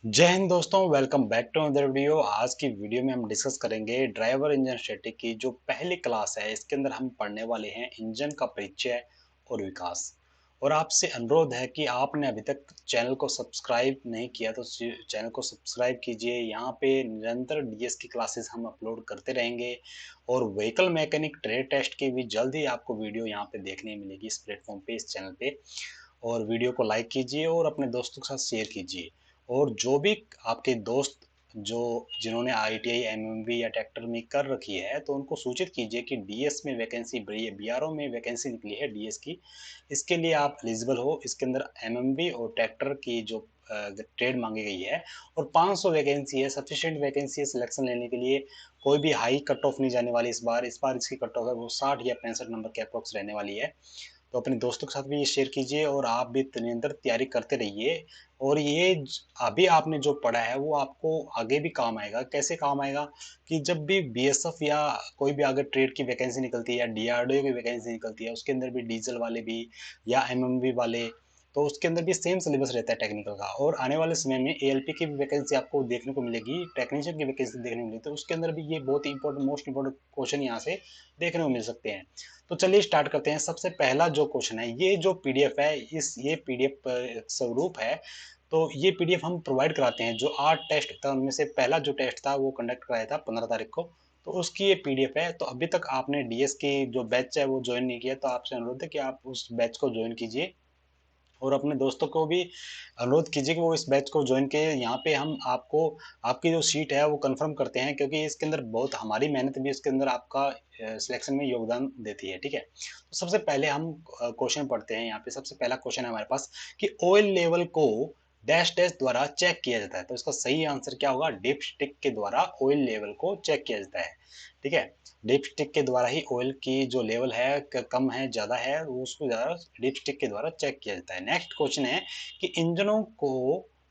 जय हिंद दोस्तों, welcome back to another video. आज की वीडियो में हम डिस्कस करेंगे ड्राइवर इंजन स्टैटिक की जो पहली क्लास है। इसके अंदर हम पढ़ने वाले हैं इंजन का परिचय और विकास। और आपसे अनुरोध है कि आपने अभी तक चैनल को सब्सक्राइब नहीं किया तो चैनल को सब्सक्राइब कीजिए। यहाँ पे निरंतर डीएस की क्लासेस हम अपलोड करते रहेंगे और व्हीकल मैकेनिक ट्रेड टेस्ट की भी जल्द ही आपको वीडियो यहाँ पे देखने मिलेगी इस प्लेटफॉर्म पे, इस चैनल पे। और वीडियो को लाइक कीजिए और अपने दोस्तों के साथ शेयर कीजिए। और जो भी आपके दोस्त जो जिन्होंने आईटीआई, एमएमवी या ट्रैक्टर में कर रखी है तो उनको सूचित कीजिए कि डीएस में वैकेंसी, बीआरओ में वैकेंसी निकली है डीएस की। इसके लिए आप एलिजिबल हो। इसके अंदर एमएमवी और ट्रैक्टर की जो ट्रेड मांगी गई है और 500 वैकेंसी है, सफिशिएंट वैकेंसी है सिलेक्शन लेने के लिए। कोई भी हाई कट ऑफ नहीं जाने वाली इस बार इसकी कट ऑफ है वो 60 या 65 नंबर के अप्रोक्स रहने वाली है। तो अपने दोस्तों के साथ भी ये शेयर कीजिए और आप भी निरंतर तैयारी करते रहिए। और ये अभी आपने जो पढ़ा है वो आपको आगे भी काम आएगा। कैसे काम आएगा कि जब भी बीएसएफ या कोई भी आगे ट्रेड की वैकेंसी निकलती है या डीआरडीओ की वैकेंसी निकलती है, उसके अंदर भी डीजल वाले भी या एमएमवी वाले, तो उसके अंदर भी सेम सिलेबस रहता है टेक्निकल का। और आने वाले समय में एएलपी की भी वैकेंसी आपको देखने को मिलेगी, टेक्नीशियन की वैकेंसी देखने को मिलेगी, तो उसके अंदर भी ये बहुत ही इंपॉर्टेंट, मोस्ट इंपॉर्टेंट क्वेश्चन यहाँ से देखने को मिल सकते हैं। तो चलिए स्टार्ट करते हैं। सबसे पहला जो क्वेश्चन है, ये जो पीडीएफ है, ये पीडीएफ स्वरूप है। तो ये पीडीएफ हम प्रोवाइड कराते हैं। जो 8 टेस्ट था उनमें से पहला जो टेस्ट था वो कंडक्ट कराया था 15 तारीख को। तो उसकी ये पीडीएफ है। तो अभी तक आपने डीएस की जो बैच है वो ज्वाइन नहीं किया, तो आपसे अनुरोध है कि आप उस बैच को ज्वाइन कीजिए और अपने दोस्तों को भी अनुरोध कीजिए कि वो इस बैच को ज्वाइन किए। यहाँ पे हम आपको आपकी जो सीट है वो कंफर्म करते हैं, क्योंकि इसके अंदर बहुत हमारी मेहनत भी इसके अंदर आपका सिलेक्शन में योगदान देती है। ठीक है, तो सबसे पहले हम क्वेश्चन पढ़ते हैं। यहाँ पे सबसे पहला क्वेश्चन है हमारे पास कि ऑयल लेवल को डैश डैश द्वारा चेक किया जाता है। तो इसका सही आंसर क्या होगा? डिप स्टिक के द्वारा ऑयल लेवल को चेक किया जाता है। ठीक है, डिप स्टिक के द्वारा ही ऑयल की जो लेवल है कम है ज़्यादा है वो उसको ज़्यादा डिप स्टिक के द्वारा चेक किया जाता है। नेक्स्ट क्वेश्चन है कि इंजनों को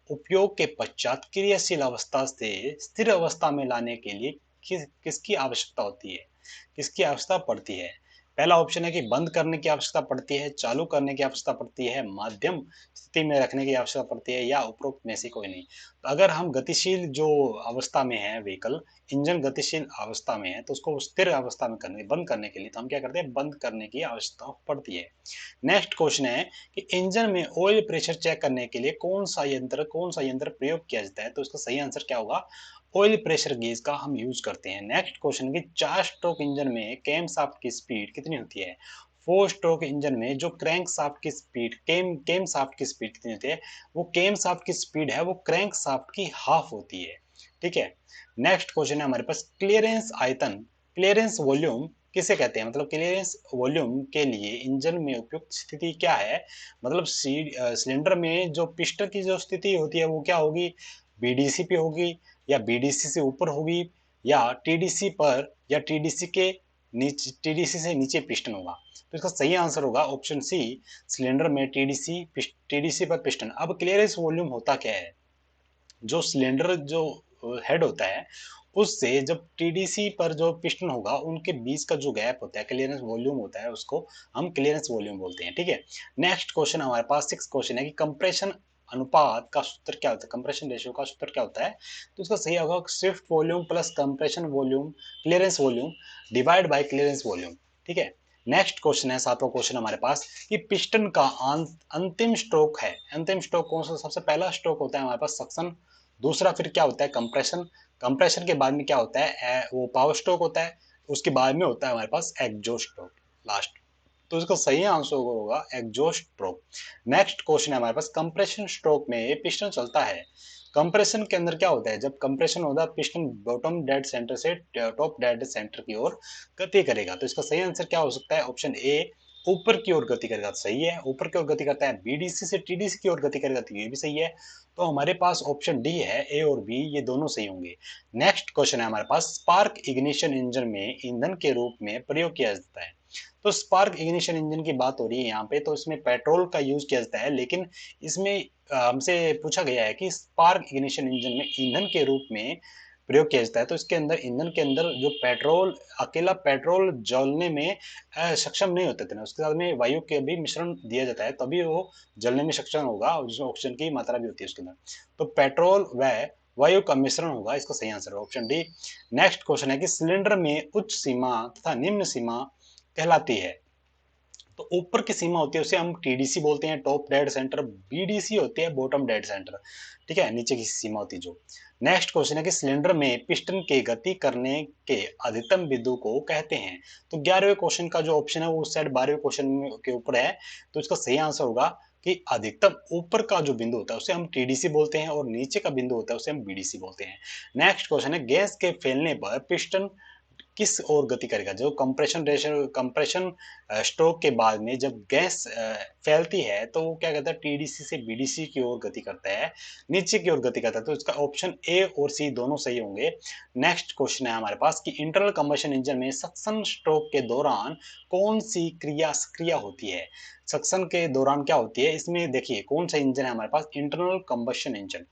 उपयोग के पश्चात क्रियाशील अवस्था से स्थिर अवस्था में लाने के लिए किसकी आवश्यकता होती है, किसकी आवश्यकता पड़ती है? पहला ऑप्शन है कि बंद करने की आवश्यकता पड़ती है, चालू करने की आवश्यकता पड़ती है, माध्यम स्थिति में रखने की आवश्यकता पड़ती है, या उपरोक्त में से कोई नहीं। तो अगर हम गतिशील जो अवस्था में है व्हीकल, इंजन गतिशील अवस्था में है, तो उसको स्थिर अवस्था में करने, बंद करने के लिए तो हम क्या करते हैं? बंद करने की आवश्यकता पड़ती है। नेक्स्ट क्वेश्चन है कि इंजन में ऑयल प्रेशर चेक करने के लिए कौन सा यंत्र प्रयोग किया जाता है? तो इसका सही आंसर क्या होगा? ऑयल प्रेशर गेज का हम यूज करते हैं। नेक्स्ट क्वेश्चन की 4 स्ट्रोक इंजन में कैम शाफ्ट की स्पीड कितनी होती है? 4 स्ट्रोक इंजन में जो क्रैंक शाफ्ट की स्पीड, केम केम शाफ्ट की स्पीड कितनी होती है? वो केम शाफ्ट की स्पीड है वो क्रैंक शाफ्ट की हाफ होती है। ठीक है, नेक्स्ट क्वेश्चन है हमारे पास क्लियरेंस आयतन, क्लियरेंस वॉल्यूम किसे कहते हैं? मतलब क्लियरेंस वॉल्यूम के लिए इंजन में उपयुक्त स्थिति क्या है? मतलब सिलेंडर में जो पिस्टन की जो स्थिति होती है वो क्या होगी? बीडीसी पे होगी, या बीडीसी से ऊपर होगी, या टीडीसी पर, या टीडीसी के नीचे, टीडीसी से नीचे पिस्टन होगा। तो इसका सही आंसर होगा ऑप्शन सी, सिलेंडर में टीडीसी पर पिस्टन। अब क्लियरेंस वॉल्यूम होता क्या है? जो सिलेंडर जो हेड होता है उससे जब टीडीसी पर जो पिस्टन होगा उनके बीच का जो गैप होता है, क्लियरेंस वॉल्यूम होता है, उसको हम क्लियरेंस वॉल्यूम बोलते हैं। ठीक है, नेक्स्ट क्वेश्चन हमारे पास 6 क्वेश्चन है कि कंप्रेशन अनुपात का सूत्र क्या होता है, कंप्रेशन रेशियो का सूत्र क्या होता है? तो उसका सही होगा Swift volume plus compression volume, clearance volume divide by clearance volume. ठीक है, नेक्स्ट क्वेश्चन है 7वां क्वेश्चन हमारे पास कि पिस्टन का अंतिम स्ट्रोक है, अंतिम स्ट्रोक कौन सा? सबसे पहला स्ट्रोक होता है हमारे पास सक्शन, दूसरा फिर क्या होता है? कंप्रेशन, कंप्रेशन के बाद में क्या होता है? वो पावर स्ट्रोक होता है, उसके बाद में होता है हमारे पास एग्जॉस्ट स्ट्रोक लास्ट। तो इसका सही आंसर होगा एग्जॉस्ट स्ट्रोक। नेक्स्ट क्वेश्चन है हमारे पास कंप्रेशन स्ट्रोक में पिस्टन चलता है। कंप्रेशन के अंदर क्या होता है? जब कंप्रेशन होता है पिस्टन बॉटम डेड सेंटर से टॉप डेड सेंटर की ओर गति करेगा। तो इसका सही आंसर क्या हो सकता है? ऑप्शन ए, ऊपर की ओर गति करेगा। तो सही है, ऊपर की ओर गति करता है। बीडीसी से टीडीसी की ओर गति करेगा, तो ये भी सही है। तो हमारे पास ऑप्शन डी है, ए और बी ये दोनों सही होंगे। नेक्स्ट क्वेश्चन है हमारे पास स्पार्क इग्निशन इंजन में ईंधन के रूप में प्रयोग किया जाता है। तो स्पार्क इग्निशन इंजन की बात हो रही है यहाँ पे, तो इसमें पेट्रोल का यूज किया जाता है, लेकिन इसमें हमसे पूछा गया है कि स्पार्क इग्निशन इंजन में ईंधन के रूप में प्रयोग किया जाता है, तो इसके अंदर ईंधन के अंदर जो पेट्रोल, अकेला पेट्रोल जलने में सक्षम नहीं होते थे ना, उसके साथ में वायु के भी मिश्रण दिया जाता है, तभी वो जलने में सक्षम होगा, और जिसमें ऑक्सीजन की मात्रा भी होती है उसके अंदर। तो पेट्रोल व वायु का मिश्रण होगा, इसका सही आंसर है ऑप्शन डी। नेक्स्ट क्वेश्चन है कि सिलेंडर में उच्च सीमा तथा निम्न सीमा कहलाती है। तो ऊपर की सीमा होती है उसे हम टीडीसी बोलते हैं, टॉप डेड सेंटर। बीडीसी होती है बॉटम डेड सेंटर, ठीक है, नीचे की सीमा होती है जो। नेक्स्ट क्वेश्चन है कि सिलेंडर में पिस्टन के गति करने के अधिकतम बिंदु को कहते हैं। तो 11वें क्वेश्चन का जो ऑप्शन है वो उस साइड 12वें क्वेश्चन के ऊपर है, तो इसका सही आंसर होगा कि अधिकतम ऊपर का जो बिंदु होता है उसे हम टीडीसी बोलते हैं, और नीचे का बिंदु होता है उसे हम बीडीसी बोलते हैं। नेक्स्ट क्वेश्चन है गैस के फैलने पर पिस्टन किस ओर गति करेगा। जो कंप्रेशन स्ट्रोक के बाद में जब गैस फैलती है तो वो क्या कहता है, टीडीसी से बीडीसी की ओर गति करता है, नीचे की ओर गति करता है। तो इसका ऑप्शन ए और सी दोनों सही होंगे। नेक्स्ट क्वेश्चन है हमारे पास कि इंटरनल कंबशन इंजन में सक्शन स्ट्रोक के दौरान कौन सी क्रिया सक्रिय होती है। सक्शन के दौरान क्या होती है, इसमें देखिए कौन सा इंजन है हमारे पास, इंटरनल कंबशन इंजन,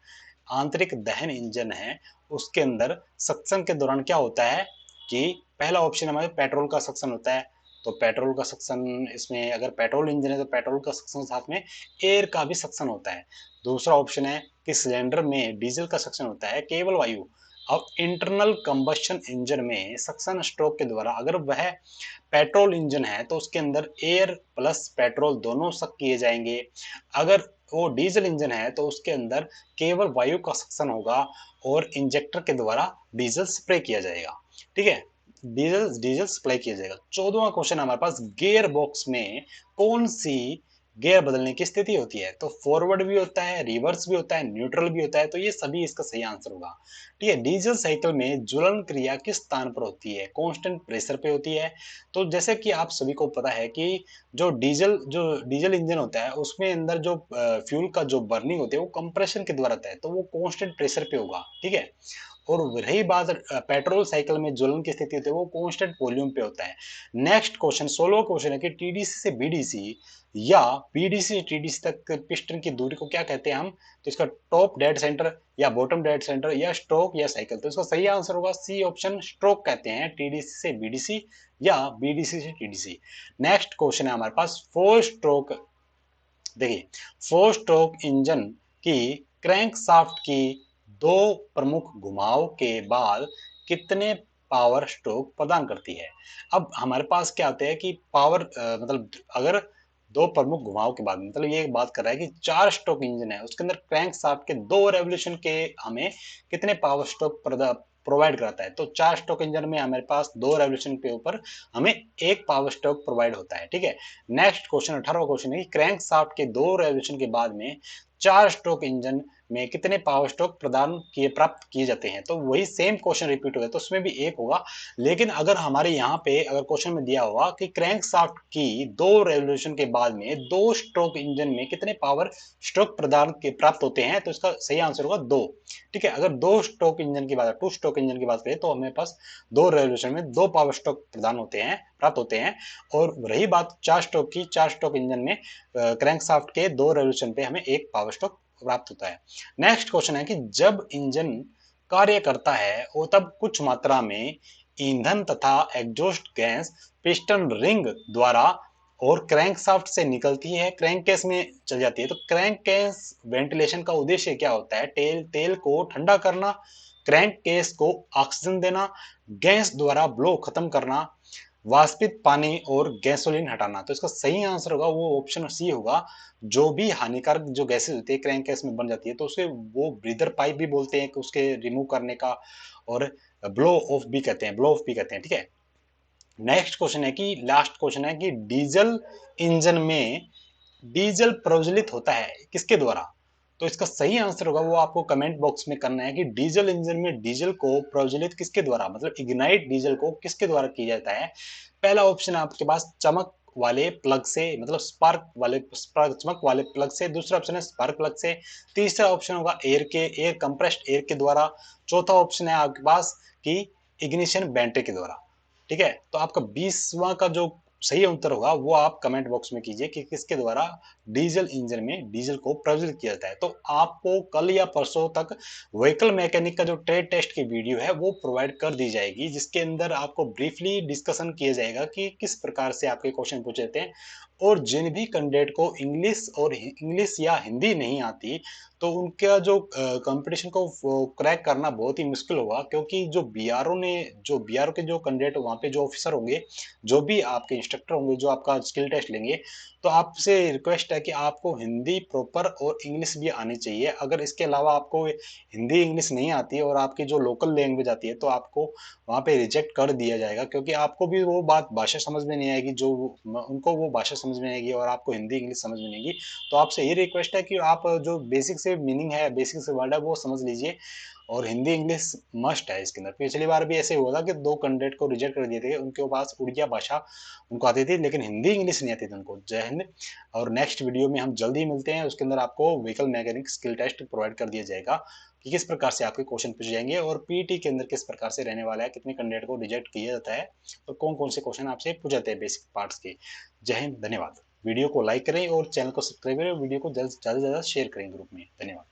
आंतरिक दहन इंजन है। उसके अंदर सक्शन के दौरान क्या होता है कि पहला ऑप्शन हमारे पेट्रोल का सक्शन होता है, तो पेट्रोल का सक्शन, इसमें अगर पेट्रोल इंजन है तो पेट्रोल का सक्शन साथ में एयर का भी सक्शन होता है। दूसरा ऑप्शन है कि सिलेंडर में डीजल का सक्शन होता है, केवल वायु। अब इंटरनल कंबशन इंजन में सक्शन स्ट्रोक के द्वारा अगर वह पेट्रोल इंजन है तो उसके अंदर एयर प्लस पेट्रोल दोनों सक किए जाएंगे। अगर वो डीजल इंजन है तो उसके अंदर केवल वायु का सक्शन होगा और इंजेक्टर के द्वारा डीजल स्प्रे किया जाएगा, ठीक है, डीजल डीजल सप्लाई किया जाएगा। 14वां क्वेश्चन हमारे पास गियर बॉक्स में कौन सी गियर बदलने की स्थिति होती है। तो फॉरवर्ड भी होता है, रिवर्स भी होता है, न्यूट्रल भी होता है, तो ये सभी इसका सही आंसर होगा, ठीक है। डीजल साइकिल में ज्वलन क्रिया किस स्थान पर होती है, कांस्टेंट प्रेशर पे होती है। तो जैसे कि आप सभी को पता है कि जो डीजल इंजन होता है उसमें अंदर जो फ्यूल का जो बर्निंग होती है वो कंप्रेशन के द्वारा होता है, तो वो कांस्टेंट प्रेशर पे होगा, ठीक है। और रही बात पेट्रोल साइकिल में ज्वलन की स्थिति होती है वो कांस्टेंट वॉल्यूम पे होता है। नेक्स्ट क्वेश्चन 16वां क्वेश्चन है कि टीडीसी से बीडीसी या बीडीसी से टीडीसी तक पिस्टन की दूरी को क्या कहते हैं हम। तो इसका टॉप डेड सेंटर या बॉटम डेड सेंटर या स्ट्रोक या साइकिल, तो इसका सही आंसर होगा सी ऑप्शन, स्ट्रोक कहते हैं टीडीसी से बीडीसी या बीडीसी से टीडीसी। नेक्स्ट क्वेश्चन है हमारे पास फोर स्ट्रोक, देखिए फोर स्ट्रोक इंजन की क्रैंक शाफ्ट की दो प्रमुख घुमाव के बाद कितने पावर स्ट्रोक प्रदान करती है। अब हमारे पास क्या होता है कि पावर मतलब अगर दो प्रमुख घुमाव के बाद, मतलब ये बात कर रहा है कि 4 स्ट्रोक इंजन है उसके अंदर क्रैंक शाफ्ट के 2 रेवोल्यूशन के हमें कितने पावर स्ट्रोक प्रोवाइड कराता है। तो 4 स्ट्रोक इंजन में हमारे पास 2 रेवोल्यूशन के ऊपर हमें एक पावर स्ट्रोक प्रोवाइड होता है, ठीक है। नेक्स्ट क्वेश्चन 18वां क्वेश्चन है कि क्रैंक शाफ्ट के 2 रेवोल्यूशन के बाद में 4 स्ट्रोक इंजन में कितने पावर स्ट्रोक प्राप्त किए जाते हैं। तो वही सेम क्वेश्चन रिपीट होगा, तो उसमें भी एक होगा, लेकिन अगर हमारे यहाँ पे अगर क्वेश्चन में दिया होगा कि क्रैंक शाफ्ट की 2 रेवोल्यूशन के बाद में 2 स्ट्रोक इंजन में कितने पावर स्ट्रोक प्राप्त होते हैं, तो इसका सही आंसर होगा 2, ठीक है। अगर 2 स्ट्रोक इंजन की बात, 2 स्ट्रोक इंजन की बात करें तो हमें पास 2 रेवोल्यूशन में 2 पावर स्ट्रोक प्राप्त होते हैं। और रही बात 4 स्ट्रोक की, 4 स्ट्रोक इंजन में क्रैंकशाफ्ट के 2 रेवोल्यूशन पे हमें एक पावर स्ट्रोक प्राप्त होता है। नेक्स्ट क्वेश्चन है कि जब इंजन कार्य करता है वो तब कुछ मात्रा में ईंधन तथा एग्जॉस्ट गैस पिस्टन रिंग द्वारा और क्रैंकशाफ्ट से निकलती है, क्रैंक केस में चल जाती है। तो क्रैंक केस वेंटिलेशन का उद्देश्य क्या होता है, तेल को ठंडा करना, क्रैंक केस को ऑक्सीजन देना, गैस द्वारा ब्लो खत्म करना, वाष्पित पानी और गैसोलीन हटाना। तो इसका सही आंसर होगा वो ऑप्शन सी होगा। जो भी हानिकारक जो गैसेज होती है क्रैंक केस में बन जाती है तो उसे वो ब्रीदर पाइप भी बोलते हैं कि उसके रिमूव करने का, और ब्लो ऑफ भी कहते हैं, ब्लो ऑफ भी कहते हैं, ठीक है। नेक्स्ट क्वेश्चन है कि लास्ट क्वेश्चन है कि डीजल इंजन में डीजल प्रज्वलित होता है किसके द्वारा। तो इसका सही आंसर होगा वो आपको कमेंट बॉक्स में करना है कि डीजल इंजन में डीजल को प्रज्वलित किसके द्वारा, मतलब इग्नाइट डीजल को किसके द्वारा किया जाता है। पहला ऑप्शन आपके पास चमक वाले प्लग से, मतलब चमक वाले प्लग से। दूसरा ऑप्शन है स्पार्क प्लग से। तीसरा ऑप्शन होगा एयर कंप्रेस्ड एयर के द्वारा। चौथा ऑप्शन है आपके पास कि इग्निशन बैटरी के द्वारा, ठीक है। तो आपका 20वां का जो सही उत्तर होगा वो आप कमेंट बॉक्स में कीजिए कि किसके द्वारा डीजल इंजन में डीजल को प्रज्वलित किया जाता है। तो आपको कल या परसों तक व्हीकल मैकेनिक का जो ट्रेड टेस्ट की वीडियो है वो प्रोवाइड कर दी जाएगी, जिसके अंदर आपको ब्रीफली डिस्कशन किया जाएगा कि किस प्रकार से आपके क्वेश्चन पूछे जाते हैं। और जिन भी कैंडिडेट को इंग्लिश या हिंदी नहीं आती, तो उनका जो कंपटीशन को क्रैक करना बहुत ही मुश्किल होगा, क्योंकि जो बीआरओ के जो कैंडिडेट वहाँ पे जो ऑफिसर होंगे, जो भी आपके इंस्ट्रक्टर होंगे, जो आपका स्किल टेस्ट लेंगे, तो आपसे रिक्वेस्ट है कि आपको हिंदी प्रॉपर और इंग्लिश भी आनी चाहिए। अगर इसके अलावा आपको हिंदी इंग्लिश नहीं आती और आपकी जो लोकल लैंग्वेज आती है, तो आपको वहाँ पे रिजेक्ट कर दिया जाएगा, क्योंकि आपको भी वो बात भाषा समझ में नहीं आएगी, जो उनको वो भाषा समझ में आएगी और आपको हिंदी इंग्लिश समझ में नहीं आएगी। तो आपसे ये रिक्वेस्ट है कि आप जो बेसिक से मीनिंग है, बेसिक से वर्ड है, वो समझ लीजिए। और हिंदी इंग्लिश मस्ट है इसके अंदर। पिछली बार भी ऐसे हुआ था कि दो कैंडिडेट को रिजेक्ट कर दिए थे, उनके पास उड़िया भाषा उनको आती थी लेकिन हिंदी इंग्लिश नहीं आती थी उनको। जय हिंद। और नेक्स्ट वीडियो में हम जल्दी ही मिलते हैं, उसके अंदर आपको vehicle mechanic skill test provide कर दिया जाएगा कि किस प्रकार से आपके क्वेश्चन पूछे जाएंगे और पीटी के अंदर किस प्रकार से रहने वाला है, कितने कैंडिडेट को रिजेक्ट किया जाता है और कौन कौन से क्वेश्चन आपसे पूछे जाते हैं बेसिक पार्ट्स के। जय हिंद, धन्यवाद। वीडियो को लाइक करें और चैनल को सब्सक्राइब करें, वीडियो को ज़्यादा से ज़्यादा शेयर करें ग्रुप में। धन्यवाद।